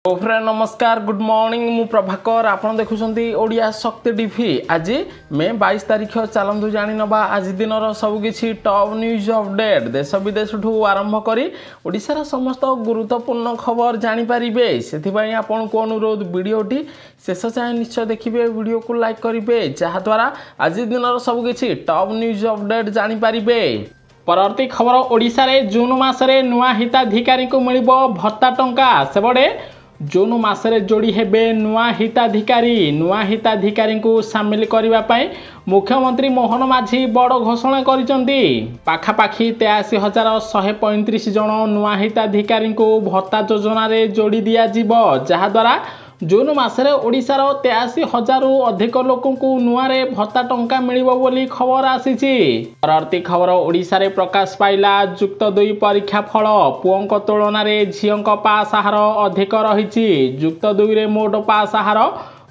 Friend नमस्कार good morning मु प्रभाकर आपन देखुछंती ओडिया शक्ति टीवी आज मे 22 तारिख चलंतु जानि नबा आज दिनर सब किछि टॉप न्यूज अपडेट देश विदेश ठू आरंभ करी ओडिसा समस्त गुरुत्वपूर्ण खबर जानि परिबे सेथि पई आपन को अनुरोध वीडियोटी शेष जाय निश्चय देखिबे वीडियो को लाइक करिबे जहा द्वारा आज दिनर सब किछि टॉप न्यूज अपडेट जानि परिबे। परवर्ती खबर ओडिसा रे जून मासरे नुआ हिताधिकारी को मिलिबो भत्ता टंका सेबडे जून मासरे जोड़ी हेबे नुआ हिताधिकारी को सामिल करने पाई मुख्यमंत्री मोहन माझी बड़ घोषणा करिसेंती। पाखापाखी 83,135 जन नुआ हिताधिकारी को भत्ता योजना रे जोड़ी दिया जीवो जहा द्वारा जून मासरे ओडिशार 83,000 अधिक लोकों को नुआरे भत्ता टंका मिलिबो बोली खबर आसीची। परवर्ती खबर ओडिशा रे प्रकाश पाइला जुक्त 2 परीक्षा फल पुओंक तुलन में झीओंक पास हार अधिक रही जुक्त 2 रे मोट पास हार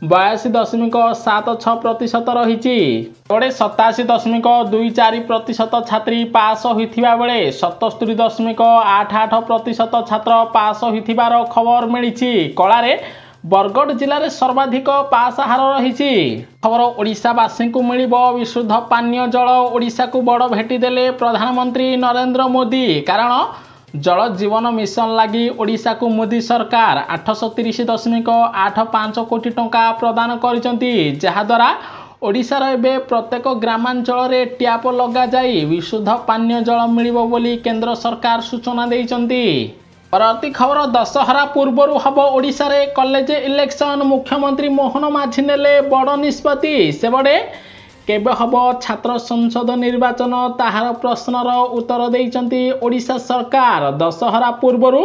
82.76% रही बड़े 87.24% छात्री पास होइथिबा बेले 77.88% छात्र पास होइथिबार खबर मिलिछि। कलारे बरगढ़ जिले में सर्वाधिक पास हार रही खबर ओडिशावासी को मिलिबो विशुद्ध पानीय जल ओडिशा को बड़ भेटी देले प्रधानमंत्री नरेंद्र मोदी कारण जल जीवन मिशन लगी ओडिशा को मोदी सरकार 830.85 कोटी टंका प्रदान करिसेंती जहा द्वारा ओडिशार एबे प्रत्येक ग्रामांचल रे ट्याप लगा जाई विशुद्ध पानीय जल मिलिबो बोली केंद्र सरकार सूचना देइचंती। परवर्ती खबर दशहरा पूर्व हम ओडिशा रे कॉलेज इलेक्शन मुख्यमंत्री मोहन माझी नेले बड़ निष्पत्ति सेबडे केबे हम छात्र संसद निर्वाचन ताहार प्रश्नर उत्तर देइचंती ओडिशा सरकार। दशहरा पूर्व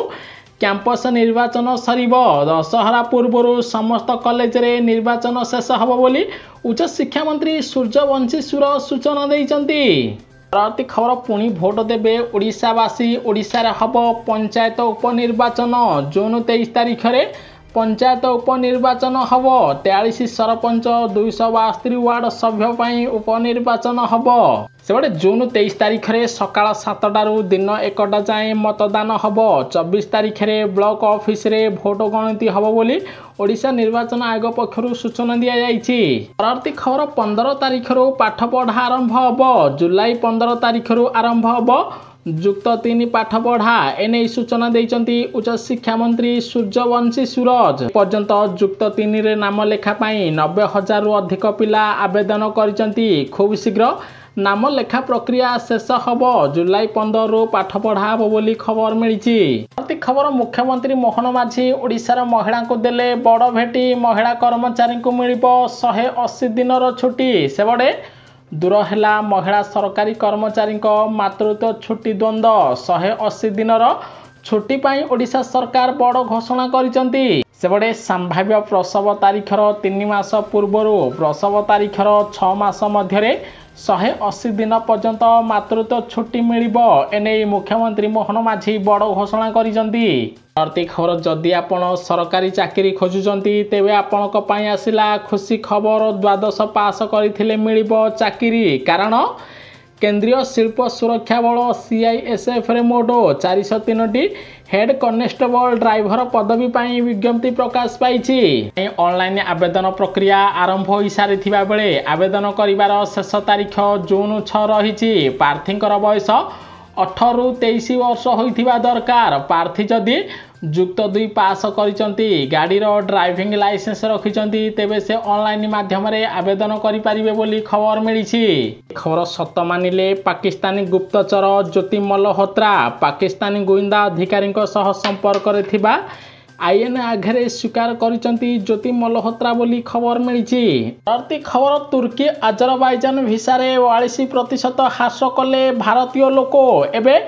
कैंपस निर्वाचन सरीब दशहरा पूर्व समस्त कॉलेज रे निर्वाचन शेष हब बोली उच्च शिक्षा मंत्री सूर्यवंशी सुर सूचना देइचंती। परवर्ती खबर पुणी भोट देवे ओडिशावासी ओडिशा रे हब पंचायत उपनिर्वाचन जून 23 तारिख रे पंचायत उपनिर्वाचन हब 43 सरपंच 272 वार्ड सभ्य पई उपनिर्वाचन हब सेबडे जून 23 तारिख रे सकाळ 7टारू दिन 1टा जाए मतदान हब 24 तारिख रे ब्लॉक ऑफिस रे भोट गणति हब बोली ओडिशा निर्वाचन आयोग पक्षरु सूचना दिया जाइछि। परवर्ती खबर 15 तारिख रो पाठ पढ़ा आरंभ हब जुलाई 15 तारिख रो आरंभ हब जुक्त 3 पाठ पढ़ा एने सूचना देइचंती उच्च शिक्षा मंत्री सूर्यवंशी सूरज पर्यंत जुक्त 3 रे नाम लेखा पाई 90,000 रु अधिक पिला आवेदन करिसंती। खूब शीघ्र नाम लेखा प्रक्रिया शेष हब जुलाई 15 रो पाठ पढ़ा हब बोली खबर मिलिछि। परवर्ती खबर मुख्यमंत्री मोहन माझी ओडिशार महिला को देले बड़ भेटी महिला कर्मचारी को मिलिबो 180 दिनर छुट्टी सेबडे दूर है महिला सरकारी कर्मचारी मातृत्व छुट्टी द्वंद्व 180 दिनर छुट्टी पाई ओडिशा सरकार बड़ घोषणा करिसेंती। सेबडे संभाव्य प्रसव तारीखर 3 मास पूर्व प्रसव तारीखर 6 मास मध्य 180 दिन पर्यंत मातृत्व छुट्टी मिलिबो एने मुख्यमंत्री मोहन माझी बड़ घोषणा करिसेंती। परवर्ती खबर जदि आपण सरकारी चाकरी खोजुचंती तेबे आपणक पई आसिला खुशी खबर द्वादश पास करथिले मिलिबो चाकरी कारण केंद्रीय शिल्प सुरक्षा बल CISF रे मोट 403टी हेड कॉन्स्टेबल ड्राइवर पदवी पाई विज्ञप्ति प्रकाश पाई ऑनलाइन आवेदन प्रक्रिया आरंभ हो सारी बेले आवेदन करिवार शेष तारीख जून 6 रही प्रार्थींकर बयस 18 ରୁ 23 वर्ष होइथिबा दरकार प्रार्थी जदि जुक्त 2 पास करिसंती गाड़ीर ड्राइविंग लाइसेंस रखिसंती तेबे से ऑनलाइन माध्यम रे आवेदन करि परिबे बोली खबर मिलिछि। खबर सत मानिले पाकिस्तानी गुप्तचर ज्योति मल्होत्रा पाकिस्तानी गोइंदा अधिकारी सह संपर्क रे थिबा आईएन आघरे स्वीकार करिसंती ज्योति मल्होत्रा बोली खबर मिलिछि। परवर्ती खबर तुर्की अजरबैजान भिसा रे 42% ह्रास कले भारतीय लोक एबे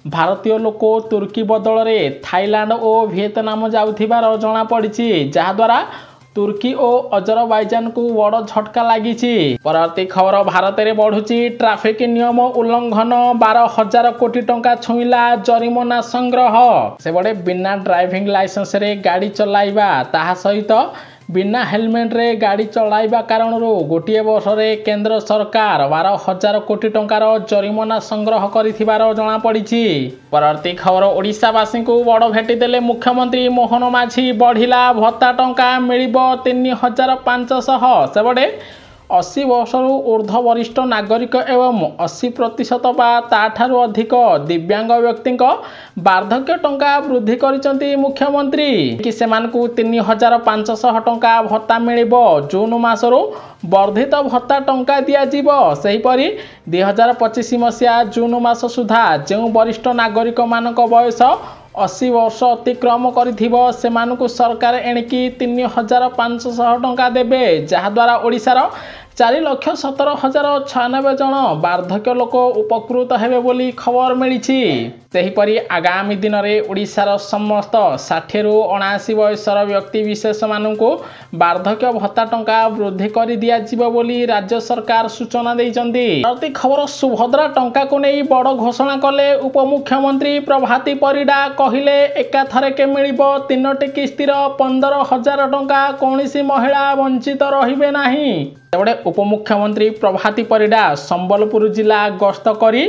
भारतीय लोक तुर्की बदल रे थाईलैंड और वियतनाम जाउथिबार जणा पड़िछि जहा द्वारा तुर्की और अजरबैजान को बड़ झटका लगी। परवर्ती खबर भारत में बढ़ुची ट्राफिक नियम उल्लंघन 12,000 कोटी टंका छुईला जरिमाना संग्रह सेबडे बिना ड्राइविंग लाइसेंस रे गाड़ी चलाइबा ताहा सहित बिना हेलमेट रे गाड़ी चलाइबा कारणरू गोटे वर्ष में केंद्र सरकार 12,000 कोटी टंकार जरिमाना संग्रह करिथिबार जणा पड़िछि। परवर्ती खबर ओडिशावासी को बड़ भेटी देले मुख्यमंत्री मोहन माझी। बढ़िला भत्ता टंका मिलिबो 3,500। सेबडे 80 वर्षरू ऊर्ध्व वरिष्ठ नागरिक एवं 80% बा ताठारू अधिक दिव्यांग व्यक्ति वार्धक्य टंका वृद्धि करिसंती मुख्यमंत्री कि सेमानकू 3,500 टंका भत्ता मिलिबो। जून मासरू वर्धित भत्ता टंका दियाजिबो। सेहीपरि 2025 मसीहा जून मास सुधा जो वरिष्ठ नागरिक मानक बयस 80 वर्ष अतिक्रम करिथिबो सेमानकू सरकार एणिकी 3,500 टंका देबे, जहाद्वारा ओडिशार 4,17,096 जन वार्धक्य लोक उपकृत हेबे बोली खबर मिलिछि। सेहीपरि आगामी दिन में ओडिशार समस्त 60 ରୁ 79 बयसर व्यक्ति विशेष मानकू वार्धक्य भत्ता टंका वृद्धि कर दियाजिबो बोली राज्य सरकार सूचना दैछन्ती। प्रति खबर सुभद्रा टंका को नहीं बड़ घोषणा कले उपमुख्यमंत्री प्रभाती परिडा। कहिले एकाथरके मिलिबो 3टी किस्तिर 15,000 टंका, कौनसी महिला वंचित रहिबे नाही। तेबडे उपमुख्यमंत्री प्रभाती परिडा संबलपुर जिला गस्त करी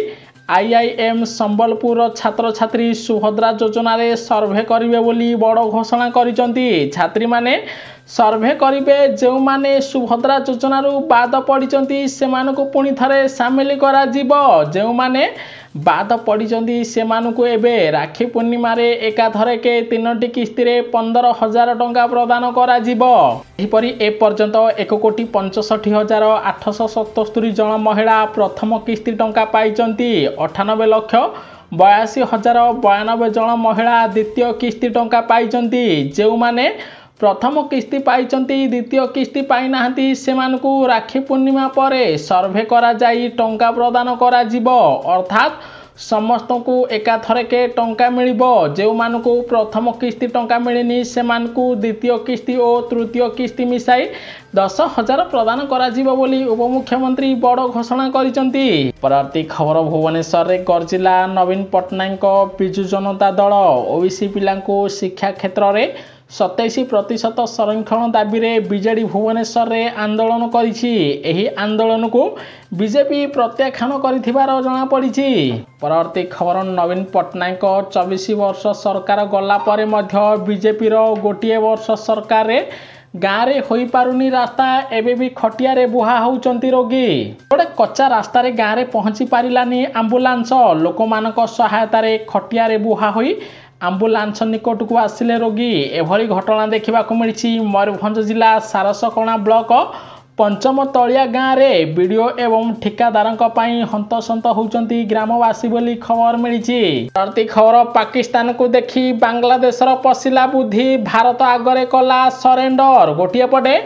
IIM संबलपुर छात्र छात्री सुभद्रा योजना रे सर्वे करिवे बोली बड़ घोषणा करिसंती। छात्री माने सर्वे करिवे जो माने सुभद्रा योजना रु बाद पड़िसंती सेमानकू पुणी थरे शामिल करा जिवो। जो माने बाद पड़िसंती सेमानकू एबे राखी पूर्णिमा रे एकाथरके 3टी किस्ती रे 15,000 टंका प्रदान करा जिवो। एहिपरि ए पर्यंत 1,65,877 जन महिला प्रथम किस्ती टंका पाइचंती। 98,82,092 जन महिला द्वितीय किस्ती टंका पाइचंती। जो माने प्रथम किस्ती पाइचंती द्वितीय किस्ती पाई नाहंती सेमानकू राखी पूर्णिमा परे सर्वे करा जाई टंका प्रदान करा जिवो। अर्थात समस्त को एकाथरके टंका मिलिबो। जो मानकू प्रथम किस्ती टंका मिलिनी सेमानकू द्वितीय किस्ती और तृतीय किस्ती मिसाई 10,000 प्रदान करा जिवो बोली उपमुख्यमंत्री बड़ घोषणा करिसंती। परवर्ती खबर भुवनेश्वर रे गर्जिला नवीन पट्टनायक बिजु जनता दल। ओबीसी पिलांकू शिक्षा क्षेत्र में 27% संरक्षण दाबी रे बीजेडी भुवनेश्वर रे आंदोलन करिछि। एही आंदोलन को बीजेपी प्रत्याख्यान करिथिबार जणा पड़िछि। परवर्ती खबर नवीन पट्टनायक 24 वर्ष सरकार गला परे मध्य बीजेपी रो गोटे वर्ष सरकार रे गाँव रे होई पारुनी रास्ता एबे भी खटिया रे बुहा होउचंती रोगी। गोटे कच्चा रास्ता रे गाँव रे पहुंची पारिलानी आंबुलांस। लोक मानक सहायता रे खटिया रे बुहा होई आंबुलांस निकट को आसिले रोगी। एभली घटना देखा मिली मयूरभंज जिला सारसकणा ब्लॉक पंचम तलिया गाँव में बीडीओ एवं ठिकादार हंतसंत होती ग्रामवासी बोली खबर मिली। प्रति खबर पाकिस्तान को देखी बांग्लादेशर पशिला बुद्धि भारत आगरे कला सरेंडर। गोटे पटे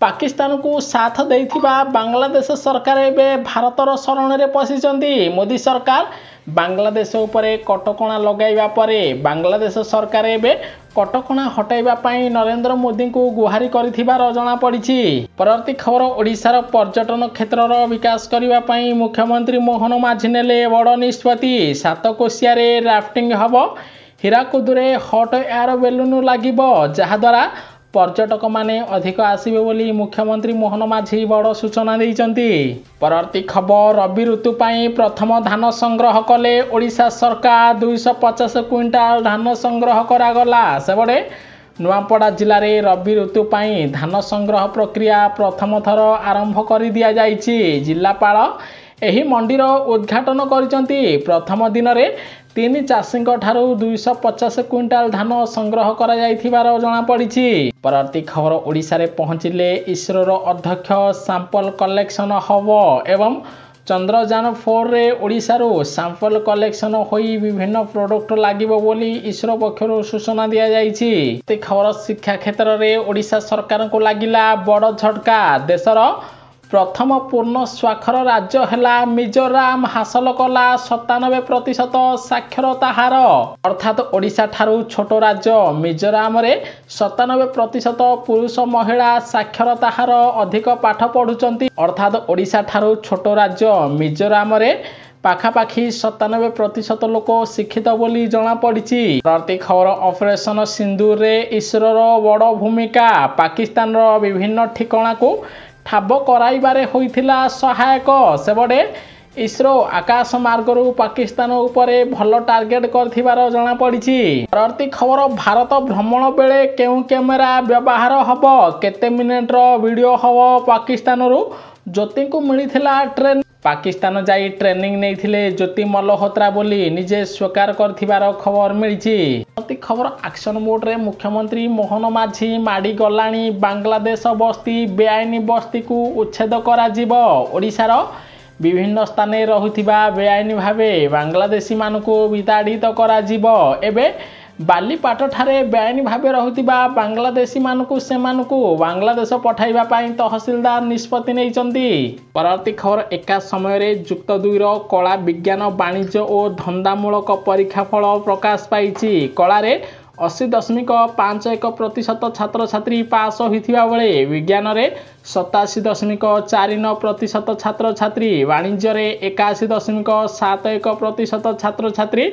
पाकिस्तान को साथ देइथिबा बांग्लादेश सरकार एवं भारतर शरण में पशिचंती। मोदी सरकार बांग्लादेश उपरे कटकणा लगाइबा परे बांग्लादेश सरकार एवं कटकणा हटाइबा पई नरेंद्र मोदी को गुहारी करिथिबार जणा पड़िछि। परवर्ती खबर ओडिशार पर्यटन क्षेत्रर विकास करिबा पई मुख्यमंत्री मोहन माझी नेले बड़ निष्पत्ति। 7 कोशिया रे राफ्टिंग हबो। हीराकुदुरे हॉट एयर बेलून लागिबो, जहाद्वारा पर्यटक माने अधिक आसिबे बोली मुख्यमंत्री मोहन माझी बड़ सूचना दैचंती। परवर्ती खबर रबी ऋतु पाई प्रथम धान संग्रह कले ओडिशा सरकार। 250 क्विंटाल धान संग्रह करागला। सेबडे नुआपड़ा जिले में रबी ऋतु पाई धान संग्रह प्रक्रिया प्रथम थर आरंभ कर दिया जाइछि। जिलापाल एही मंडीर उद्घाटन करिसंती। प्रथम दिन में 3 चाषी ठारू 250 क्विंटाल धान संग्रह करा जाइथिबार जणा पड़िछि। परवर्ती खबर ओडिशा रे पहुंचिले इसरोर अध्यक्ष सैंपल कलेक्शन हब एवं चंद्रयान 4 रे ओडिशारू सैंपल कलेक्शन होई विभिन्न प्रोडक्ट लागिबो बोली इसरो पक्षरु सूचना दिया जाइछि। खबर शिक्षा क्षेत्र में ओडिशा सरकार को लागिला बड़ झटका। देशर प्रथम पूर्ण स्वाक्षर राज्य हैला मिजोराम। हासिल कला 97% साक्षरता हार। अर्थात ओडिशा ठारू छोट राज्य मिजोराम रे 97% पुरुष महिला साक्षरता हार अधिक पाठ पढ़ुचंती। अर्थात ओडिशा ठारू छोट राज्य मिजोराम रे ପାଖାପାଖି 97% ଲୋକ ଶିକ୍ଷିତ ବୋଲି ଜଣାପଡ଼ିଛି। ପରବର୍ତ୍ତୀ ଖବର ଅପରେସନ ସିନ୍ଦୁରରେ ଇସ୍ରୋର ବଡ଼ ଭୂମିକା। ପାକିସ୍ତାନର ବିଭିନ୍ନ ଠିକଣାକୁ ଠାବ କରାଇବାରେ ହୋଇଥିଲା ସହାୟକ। ସେପଟେ ଇସ୍ରୋ ଆକାଶ ମାର୍ଗରୁ ପାକିସ୍ତାନ ଉପରେ ଭଲ ଟାର୍ଗେଟ କରିଥିବାର ଜଣାପଡ଼ିଛି। ପରବର୍ତ୍ତୀ ଖବର ଭାରତ ଭ୍ରମଣ ବେଳେ କେଉଁ କ୍ୟାମେରା ବ୍ୟବହାର ହେବ? କେତେ ମିନିଟର ଭିଡ଼ିଓ ହେବ? ପାକିସ୍ତାନରୁ ଜ୍ୟୋତିଙ୍କୁ ମିଳିଥିଲା ଟ୍ରେନିଂ। ପାକିସ୍ତାନ ଯାଇ ଟ୍ରେନିଂ ନେଇଥିଲେ ଜ୍ୟୋତି ମଲ୍ହୋତ୍ରା ବୋଲି ନିଜେ ସ୍ୱୀକାର କରିଥିବାର ଖବର ମିଳିଛି। ପରବର୍ତ୍ତୀ ଖବର ଆକ୍ସନ ମୋଡରେ ମୁଖ୍ୟମନ୍ତ୍ରୀ ମୋହନ ମାଝୀ ମାଡ଼ି ଗଲାଣି ବାଂଲାଦେଶ ବସ୍ତି। ବେଆଇନ ବସ୍ତିକୁ ଉଚ୍ଛେଦ କରାଯିବ। ଓଡ଼ିଶାର ବିଭିନ୍ନ ସ୍ଥାନରେ ରହୁଥିବା ବେଆଇନ ଭାବେ ବାଂଲାଦେଶୀମାନଙ୍କୁ ବିତାଡ଼ିତ କରାଯିବ। ଏବେ ବାଲିପାଟଠାରେ ବେଆଇନ ଭାବେ ରହୁଥିବା ବାଂଲାଦେଶୀମାନଙ୍କୁ ବାଂଲାଦେଶ ପଠାଇବା ପାଇଁ ତହସିଲଦାର ନିଷ୍ପତ୍ତି ନେଇଛନ୍ତି। ପରବର୍ତ୍ତୀ ଖବର ଏକା ସମୟରେ ଯୁକ୍ତ 2ର କଳା ବିଜ୍ଞାନ ବାଣିଜ୍ୟ ଓ ଧନ୍ଦାମୂଳକ ପରୀକ୍ଷା ଫଳ ପ୍ରକାଶ ପାଇଛି। କଳାରେ 80.51% ଛାତ୍ରଛାତ୍ରୀ ପାସ୍ ହୋଇଥିବା ବେଳେ ବିଜ୍ଞାନରେ 87.49% ଛାତ୍ରଛାତ୍ରୀ, ବାଣିଜ୍ୟରେ 81.71% ଛାତ୍ରଛାତ୍ରୀ,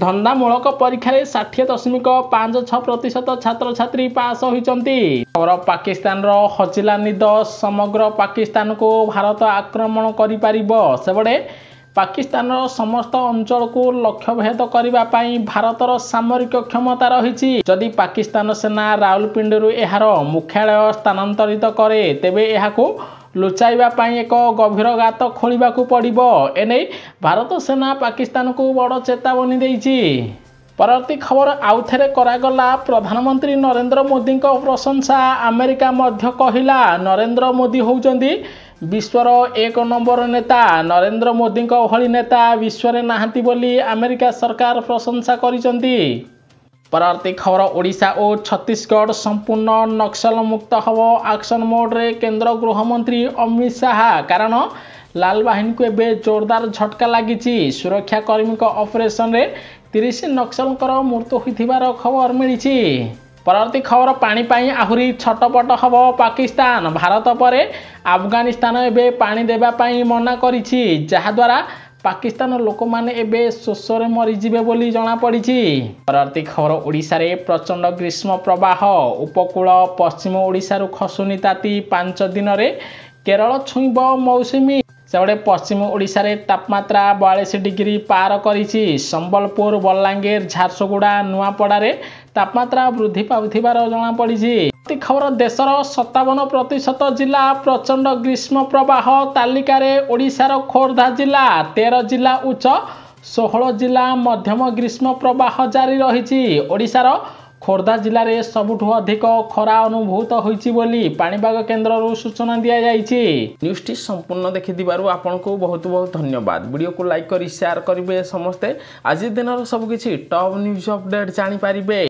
ଧନ୍ଦାମୂଳକ ପରୀକ୍ଷାରେ 60.56% ଛାତ୍ରଛାତ୍ରୀ ପାସ୍ ହୋଇଛନ୍ତି। ପାକିସ୍ତାନର ହଜିଲା ନିଦ। ସମଗ୍ର ପାକିସ୍ତାନକୁ ଭାରତ ଆକ୍ରମଣ କରିପାରିବ। ସେପଟେ ପାକିସ୍ତାନର ସମସ୍ତ ଅଞ୍ଚଳକୁ ଲକ୍ଷ୍ୟଭେଦ କରିବା ପାଇଁ ଭାରତର ସାମରିକ କ୍ଷମତା ରହିଛି। ଯଦି ପାକିସ୍ତାନ ସେନା ରାଉଲପିଣ୍ଡିରୁ ଏହାର ମୁଖ୍ୟାଳୟ ସ୍ଥାନାନ୍ତରିତ କରେ ତେବେ ଏହାକୁ ଲୁଚାଇବା ପାଇଁ ଏକ ଗଭୀର ଗାତ ଖୋଳିବାକୁ ପଡ଼ିବ। ଏନେଇ ଭାରତ ସେନା ପାକିସ୍ତାନକୁ ବଡ଼ ଚେତାବନୀ ଦେଇଛି। ପରବର୍ତ୍ତୀ ଖବର ଆଉଥରେ କରାଗଲା ପ୍ରଧାନମନ୍ତ୍ରୀ ନରେନ୍ଦ୍ର ମୋଦିଙ୍କ ପ୍ରଶଂସା। ଆମେରିକା ମଧ୍ୟ କହିଲା ନରେନ୍ଦ୍ର ମୋଦି ହେଉଛନ୍ତି ବିଶ୍ୱର 1 ନମ୍ବର ନେତା। ନରେନ୍ଦ୍ର ମୋଦିଙ୍କ ଭଳି ନେତା ବିଶ୍ୱରେ ନାହାନ୍ତି ବୋଲି ଆମେରିକା ସରକାର ପ୍ରଶଂସା କରିଛନ୍ତି। ପରବର୍ତ୍ତୀ ଖବର ଓଡ଼ିଶା ଓ ଛତିଶଗଡ଼ ସମ୍ପୂର୍ଣ୍ଣ ନକ୍ସଲ ମୁକ୍ତ ହେବ। ଆକ୍ସନ ମୋଡରେ କେନ୍ଦ୍ର ଗୃହମନ୍ତ୍ରୀ ଅମିତ ଶାହା। କାରଣ ଲାଲ ବାହିନୀକୁ ଏବେ ଜୋରଦାର ଝଟକା ଲାଗିଛି। ସୁରକ୍ଷା କର୍ମୀଙ୍କ ଅପରେସନରେ 30 ନକ୍ସଲଙ୍କର ମୃତ୍ୟୁ ହୋଇଥିବାର ଖବର ମିଳିଛି। ପରବର୍ତ୍ତୀ ଖବର ପାଣି ପାଇଁ ଆହୁରି ଛଟପଟ ହେବ ପାକିସ୍ତାନ। ଭାରତ ପରେ ଆଫଗାନିସ୍ତାନ ଏବେ ପାଣି ଦେବା ପାଇଁ ମନା କରିଛି, ଯାହାଦ୍ୱାରା ପାକିସ୍ତାନ ଲୋକମାନେ ଏବେ ଶୋଷରେ ମରିଯିବେ ବୋଲି ଜଣାପଡ଼ିଛି। ପରବର୍ତ୍ତୀ ଖବର ଓଡ଼ିଶାରେ ପ୍ରଚଣ୍ଡ ଗ୍ରୀଷ୍ମ ପ୍ରବାହ। ଉପକୂଳ ପଶ୍ଚିମ ଓଡ଼ିଶାରୁ ଖସୁନି ତାତି। 5 ଦିନରେ କେରଳ ଛୁଇଁବ ମୌସୁମୀ। ସେପଟେ ପଶ୍ଚିମ ଓଡ଼ିଶାରେ ତାପମାତ୍ରା 42 ଡିଗ୍ରୀ ପାର କରିଛି। ସମ୍ବଲପୁର, ବଲାଙ୍ଗୀର, ଝାରସୁଗୁଡ଼ା, ନୂଆପଡ଼ାରେ ତାପମାତ୍ରା ବୃଦ୍ଧି ପାଉଥିବାର ଜଣାପଡ଼ିଛି। ଖବର ଦେଶର 57% ଜିଲ୍ଲା ପ୍ରଚଣ୍ଡ ଗ୍ରୀଷ୍ମ ପ୍ରବାହ ତାଲିକାରେ ଓଡ଼ିଶାର ଖୋର୍ଦ୍ଧା ଜିଲ୍ଲା। 13 ଜିଲ୍ଲା ଉଚ୍ଚ, 16 ଜିଲ୍ଲା ମଧ୍ୟମ ଗ୍ରୀଷ୍ମ ପ୍ରବାହ ଜାରି ରହିଛି। ଓଡ଼ିଶାର ଖୋର୍ଦ୍ଧା ଜିଲ୍ଲାରେ ସବୁଠୁ ଅଧିକ ଖରା ଅନୁଭୂତ ହୋଇଛି ବୋଲି ପାଣିପାଗ କେନ୍ଦ୍ରରୁ ସୂଚନା ଦିଆଯାଇଛି। ନ୍ୟୁଜ୍ଟି ସମ୍ପୂର୍ଣ୍ଣ ଦେଖିଥିବାରୁ ଆପଣଙ୍କୁ ବହୁତ ବହୁତ ଧନ୍ୟବାଦ। ଭିଡ଼ିଓକୁ ଲାଇକ୍ କରି ସେୟାର କରିବେ ସମସ୍ତେ। ଆଜି ଦିନର ସବୁକିଛି ଟପ୍ ନ୍ୟୁଜ୍ ଅପଡେଟ୍ ଜାଣିପାରିବେ।